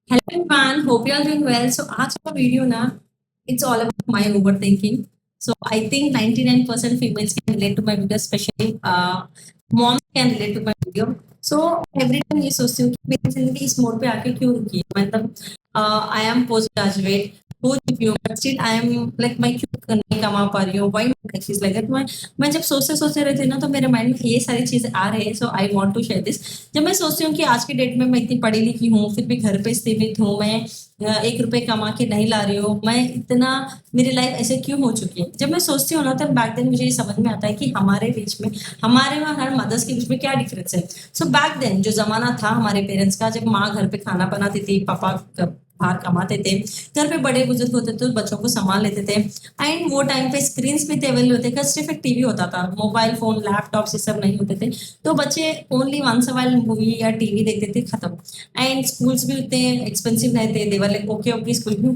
Hello everyone, hope you are doing well. So आज का video ना it's all about my overthinking. So I think 99% females can relate to my video, especially moms can relate to my video. So every time ये सोचती हूँ कि मेरी जिंदगी इस मोड़ पे आके क्यों रुकी है। मतलब आई एम पोस्ट ग्रेजुएट हो चुकी हूँ but still I am like मैं क्यों नहीं कमा पा रही हूँ, why my life is like that. मैं जब सोचते रहती हूँ ना तो मेरे माइंड में ये सारी चीजें आ रही है। So I want to share this. जब मैं सोचती हूँ कि आज के डेट में मैं इतनी पढ़ी लिखी हूँ फिर भी घर पे सीमित हूँ, मैं 1 रुपए कमा के नहीं ला रही हूँ, मैं इतना मेरी लाइफ ऐसे क्यों हो चुकी है। जब मैं सोचती हूँ ना तब बैक देन मुझे ये समझ में आता है कि हमारे बीच में, हमारे और हर मदर्स के बीच में क्या डिफरेंस है। सो बैक देन जो जमाना था हमारे पेरेंट्स का, जब माँ घर पे खाना बनाती थी, पापा बाहर कमाते थे, घर पे बड़े बुजुर्ग होते थे तो बच्चों को संभाल लेते थे। एंड वो टाइम पे स्क्रीन भी अवेलेबल होते थे, सिर्फ एक टीवी होता था, मोबाइल फोन लैपटॉप ये सब नहीं होते थे। तो बच्चे ओनली वंस वाइल मूवी या टीवी देखते थे, खत्म। एंड स्कूल्स भी उतने एक्सपेंसिव नहीं थे, देवर लाइक ओके ओके स्कूल भी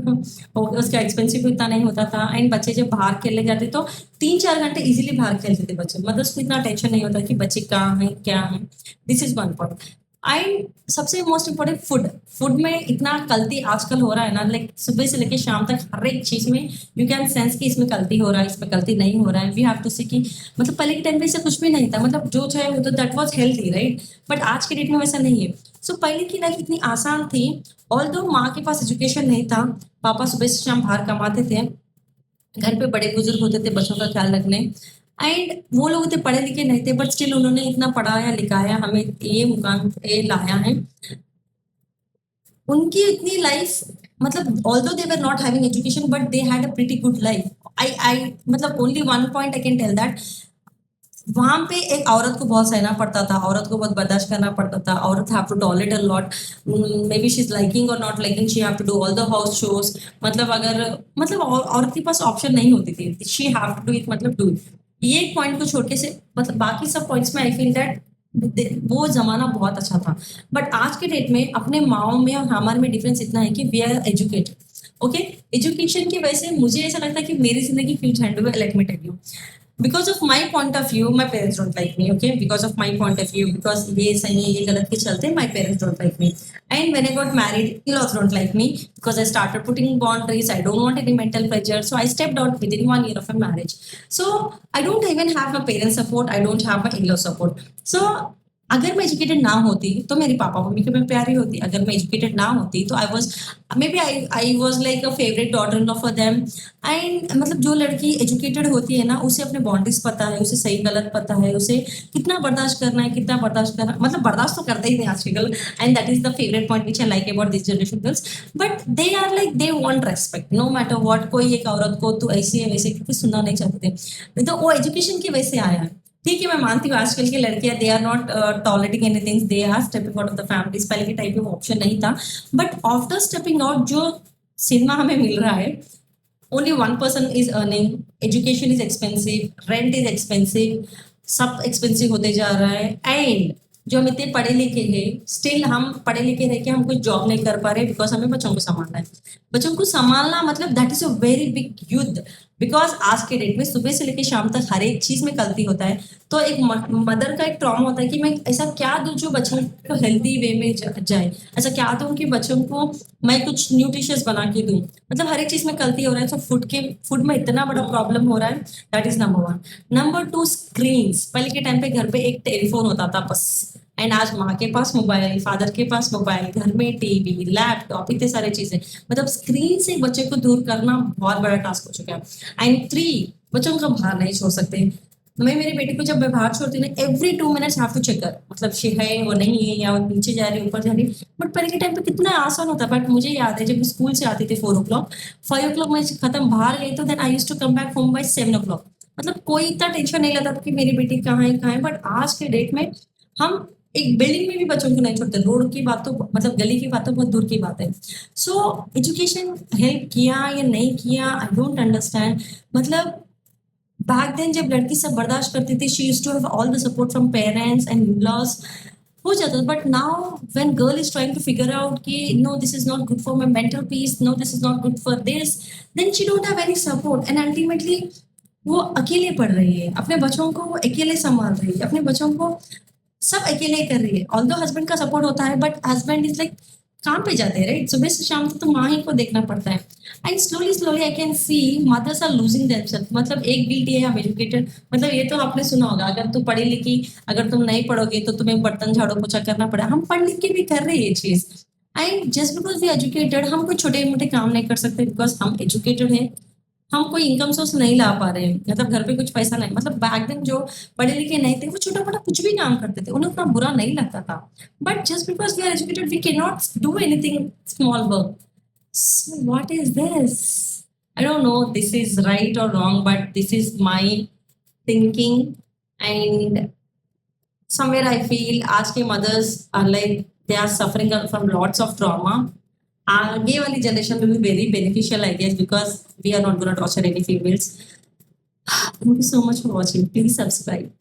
उसका एक्सपेंसिव भी उतना नहीं होता था। एंड बच्चे जब बाहर खेलने जाते तो 3-4 घंटे इजीली बाहर खेलते थे बच्चे, मतलब उसको इतना टेंशन नहीं होता कि बच्चे कहाँ हैं क्या है। This is one point. And सबसे मोस्ट इम्पोर्टेंट फूड। फूड में इतना कल्ती आजकल हो रहा है ना, लाइक सुबह से लेकर शाम तक हर एक चीज में यू कैन सेंस कि इसमें कल्ती हो रहा है, इसमें कल्ती नहीं हो रहा है। वी हैव टू सी कि मतलब पहले के टाइम पे ऐसा कुछ भी नहीं था, मतलब जो चाहे वो तो that was healthy right. But आज के डेट में वैसा नहीं है। सो पहले की लाइफ इतनी आसान थी। ऑल दो माँ के पास एजुकेशन नहीं था, पापा सुबह से शाम बाहर कमाते थे, घर पे बड़े बुजुर्ग होते थे बच्चों का ख्याल रखने। एंड वो लोग इतने पढ़े लिखे नहीं थे बट स्टिल उन्होंने इतना पढ़ाया लिखाया, हमें ये मुकाम पे लाया है। उनकी इतनी लाइफ, मतलब although they were not having education but they had a pretty good life. I मतलब only one point I can tell that, वहां पे एक औरत को बहुत सहना पड़ता था, औरत को बहुत बर्दाश्त करना पड़ता था, औरत have to tolerate a lot. Maybe she is liking और not liking, she have to do all the house शोज। मतलब अगर मतलब औरत के पास ऑप्शन नहीं होती थी, she have to do it, मतलब डू इट। ये एक पॉइंट को छोड़ के से मतलब बाकी सब पॉइंट्स में आई फील दैट वो जमाना बहुत अच्छा था। बट आज के डेट में अपने माओ में और हमारे में डिफरेंस इतना है कि we are educated. Okay, education की वजह से मुझे ऐसा लगता है कि मेरी जिंदगी फ्यूज हैंड हुआ। Let me tell you, because of my point of view my parents don't like me, okay, because of my point of view, because ये सही है ये गलत के चलते my parents don't like me. And when I got married in-laws don't like me because I started putting boundaries, I don't want any mental pressure, so I stepped out within 1 year of a marriage. So I don't even have my parents support, I don't have my in-law support. So अगर मैं educated ना होती तो मेरी papa mummy के मैं प्यारी होती, अगर मैं एजुकेटेड ना होती तो I was maybe I was like a favourite daughter in law for them. And मतलब जो लड़की एजुकेटेड होती है ना उसे अपने बाउंड्रीज पता है, उसे सही गलत पता है, उसे कितना बर्दाश्त करना है कितना बर्दाश्त करना, मतलब बर्दाश्त तो करते ही नहीं आज के girl. And that is the favourite point which I like about this generation girls. But they are like they want respect no matter what. कोई एक औरत को तो ऐसी है वैसे क्योंकि सुनना नहीं चाहते थे, तो वो एजुकेशन की वजह से आया है। ठीक है, मैं मानती हूँ आजकल की लड़कियां they are not tolerating anything, they are stepping out of the families. पहले के टाइप में ऑप्शन नहीं था, बट आफ्टर स्टेपिंग आउट जो सिनेमा हमें मिल रहा है, only one person is earning, education is expensive, rent is expensive, सब एक्सपेंसिव होते जा रहा है। एंड जो हम इतने पढ़े लिखे हैं स्टिल हम पढ़े लिखे रह के हम कोई जॉब नहीं कर पा रहे बिकॉज हमें बच्चों को संभालना है। बच्चों को संभालना मतलब that is a very big युद्ध, बिकॉज आज के डेट में सुबह से लेकर शाम तक हर एक चीज में गलती होता है। तो एक मदर का एक ट्रॉमा होता है कि मैं ऐसा क्या दूं जो बच्चों को हेल्दी वे में जाए, ऐसा क्या दूं कि बच्चों को मैं कुछ न्यूट्रिशियस बना के दूं। मतलब हर एक चीज में गलती हो रहा है, तो फूड में इतना बड़ा प्रॉब्लम हो रहा है। That is number one. Number two, screen. पहले के टाइम पे घर पे एक टेलीफोन होता था बस, एंड आज माँ के पास मोबाइल, फादर के पास मोबाइल, घर में टीवी लैपटॉप इतने सारे चीजें, मतलब स्क्रीन से बच्चे को दूर करना बहुत बड़ा टास्क हो चुका है। एंड थ्री, बच्चों को बाहर नहीं छोड़ सकते। मैं मेरी बेटी को जब मैं बाहर छोड़ती हूँ ना every 2 minutes have to check कर, मतलब शी है वो नहीं है या वो नीचे जा रही है ऊपर जा रही है। बट पहले के टाइम पे कितना आसान होता, बट मुझे याद है जब मैं स्कूल से आती थी 4 o'clock, 5 o'clock मैं खत्म बाहर गई तो then I use to come back home by 7 o'clock। मतलब कोई इतना टेंशन नहीं लेता था कि मेरी बेटी कहाँ है कहाँ है। बट आज के डेट में हम एक बिल्डिंग में भी बच्चों को नहीं छोड़ते, रोड की बात तो मतलब गली की बात तो बहुत दूर की बात है। सो एजुकेशन हेल्प किया या नहीं किया आई डोंट अंडरस्टैंड। मतलब बैक देन जब लड़की सब बर्दाश्त करती थी she used to have all the support from parents and in-laws, हो जाता था। But now when girl is trying to figure out कि no this is not good for my mental peace, no this is not good for this, then she don't have any support and ultimately वो अकेले पढ़ रही है, अपने बच्चों को वो अकेले संभाल रही है, अपने बच्चों को सब अकेले कर रही है। ऑल्दो हस्बैंड का सपोर्ट होता है बट हस्बैंड इज लाइक काम पे जाते हैं राइट, सुबह से शाम तक तो माँ ही को देखना पड़ता है. And slowly slowly I can see mothers are losing themselves. मतलब एक गिल्टी है, हम एजुकेटेड, मतलब ये तो आपने सुना होगा, अगर तू पढ़ी लिखी, अगर तुम नहीं पढ़ोगे तो तुम्हें बर्तन झाड़ू पोछा करना पड़ा. हम पढ़ लिख के भी कर रहे हैं ये चीज. And just because we educated, हम कोई छोटे मोटे काम नहीं कर सकते बिकॉज हम एजुकेटेड है. हम कोई इनकम सोर्स नहीं ला पा रहे हैं, मतलब घर पे कुछ पैसा नहीं. मतलब बैक दिन जो पढ़े लिखे नहीं थे वो छोटा मोटा कुछ भी काम करते थे, उन्हें उतना बुरा नहीं लगता था. But just because we are educated we can not do anything small work. So what is this? I don't know this is right or wrong, but this is my thinking. And somewhere I feel आज के mothers are like they are suffering from lots of trauma. आगे वाली generation will be very beneficial, I guess, because we are not going to torture any females. Thank you so much for watching. Please subscribe.